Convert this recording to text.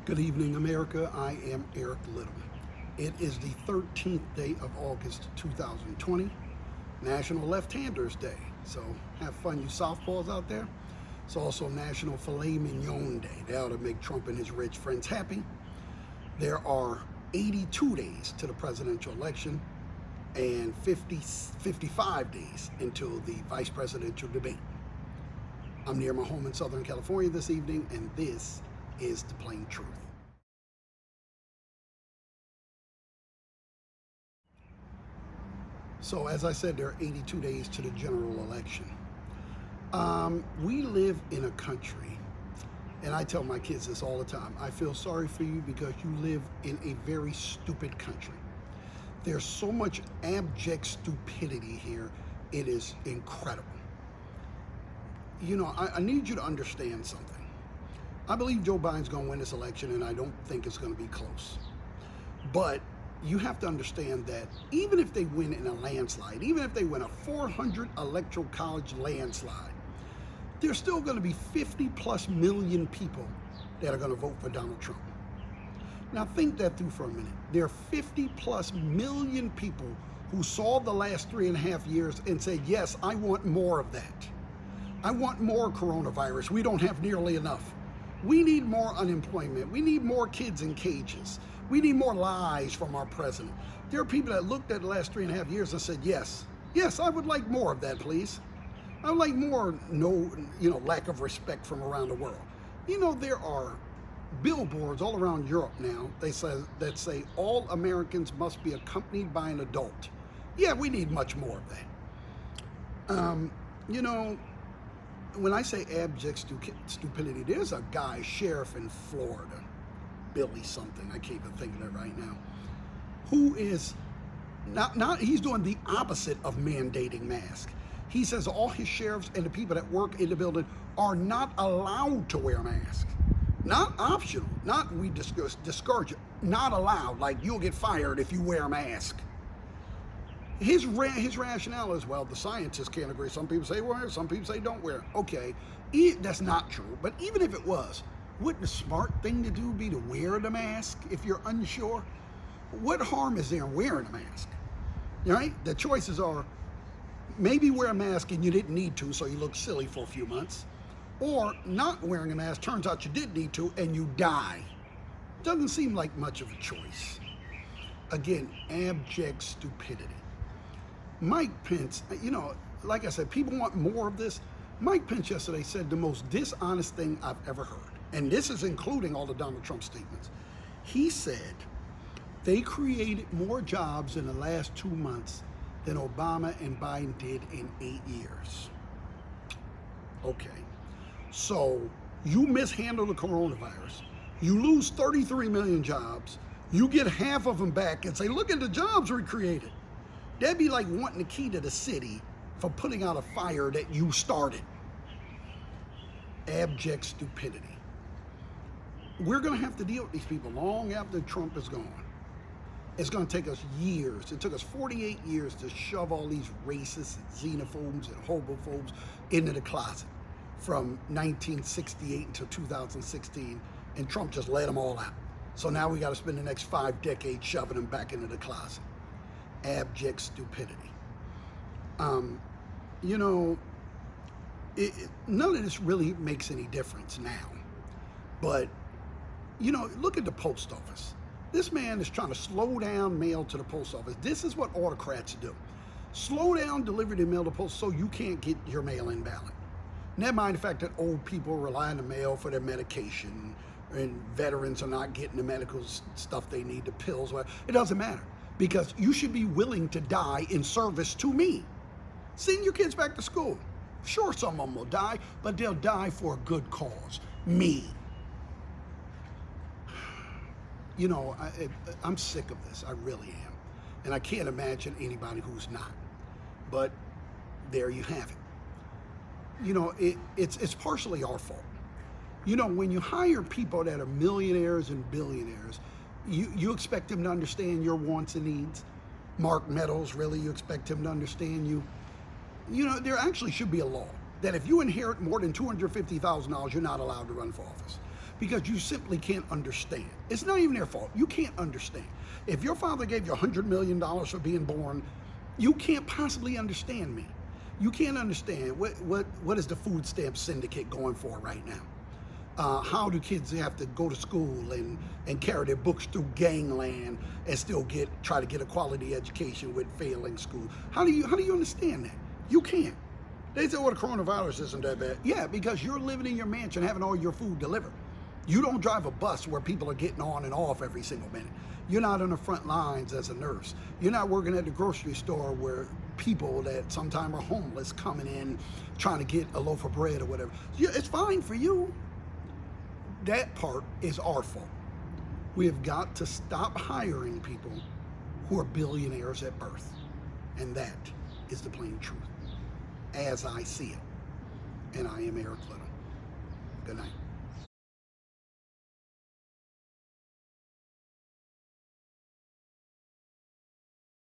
Good evening, America. I am Eric Little. It is the 13th day of August 2020, National Left-Handers Day. So have fun, you southpaws out there. It's also National Filet Mignon Day. That ought to make Trump and his rich friends happy. There are 82 days to the presidential election and 55 days until the vice presidential debate. I'm near my home in Southern California this evening, and this is the plain truth. So as I said, there are 82 days to the general election. We live in a country, and I tell my kids this all the time, I feel sorry for you because you live in a very stupid country. There's so much abject stupidity here, it is incredible. You know, I need you to understand something. I believe Joe Biden's going to win this election, and I don't think it's going to be close. But you have to understand that even if they win in a landslide, even if they win a 400 electoral college landslide, there's still going to be 50+ million people that are going to vote for Donald Trump. Now think that through for a minute. There are 50+ million people who saw the last 3.5 years and said, yes, I want more of that. I want more coronavirus. We don't have nearly enough. We need more unemployment. We need more kids in cages. We need more lies from our president. There are people that looked at the last 3.5 years and said, yes, I would like more of that, please. I would like more lack of respect from around the world. You know, there are billboards all around Europe now that say all Americans must be accompanied by an adult. Yeah, we need much more of that. You know, when I say abject stupidity, there's a guy, sheriff in Florida, Billy something, I can't even think of it right now, who is he's doing the opposite of mandating masks. He says all his sheriffs and the people that work in the building are not allowed to wear masks. Not optional, not we discourage it, not allowed, like you'll get fired if you wear a mask. His rationale is, well, the scientists can't agree. Some people say wear, some people say don't wear. Okay, that's not true. But even if it was, wouldn't the smart thing to do be to wear the mask if you're unsure? What harm is there in wearing a mask? Right? The choices are maybe wear a mask and you didn't need to, so you look silly for a few months, or not wearing a mask, turns out you did need to, and you die. Doesn't seem like much of a choice. Again, abject stupidity. Mike Pence, you know, like I said, people want more of this. Mike Pence yesterday said the most dishonest thing I've ever heard. And this is including all the Donald Trump statements. He said they created more jobs in the last 2 months than Obama and Biden did in 8 years. Okay, so you mishandle the coronavirus. You lose 33 million jobs. You get half of them back and say, look at the jobs we created. That'd be like wanting the key to the city for putting out a fire that you started. Abject stupidity. We're going to have to deal with these people long after Trump is gone. It's going to take us years. It took us 48 years to shove all these racists and xenophobes and homophobes into the closet from 1968 until 2016, and Trump just let them all out. So now we got to spend the next 5 decades shoving them back into the closet. Abject stupidity. You know, none of this really makes any difference now. But, you know, look at the post office. This man is trying to slow down mail to the post office. This is what autocrats do. Slow down delivery of mail to the post so you can't get your mail-in ballot. Never mind the fact that old people rely on the mail for their medication, and veterans are not getting the medical stuff they need, the pills, whatever. It doesn't matter. Because you should be willing to die in service to me. Send your kids back to school. Sure, some of them will die, but they'll die for a good cause. Me. You know, I'm sick of this. I really am. And I can't imagine anybody who's not. But there you have it. You know, it's partially our fault. You know, when you hire people that are millionaires and billionaires, you expect him to understand your wants and needs. Mark Meadows, really, you expect him to understand you. You know, there actually should be a law that if you inherit more than $250,000, you're not allowed to run for office. because you simply can't understand. It's not even their fault. You can't understand. If your father gave you $100 million for being born, you can't possibly understand me. You can't understand what is the food stamp syndicate going for right now. How do kids have to go to school and carry their books through gangland and still try to get a quality education with failing school? How do you understand that? You can't. They say, well, the coronavirus isn't that bad. Yeah, because you're living in your mansion having all your food delivered. You don't drive a bus where people are getting on and off every single minute. You're not on the front lines as a nurse. You're not working at the grocery store where people that sometimes are homeless coming in trying to get a loaf of bread or whatever. Yeah, it's fine for you. That part is our fault. We have got to stop hiring people who are billionaires at birth. And that is the plain truth, as I see it. And I am Eric Little.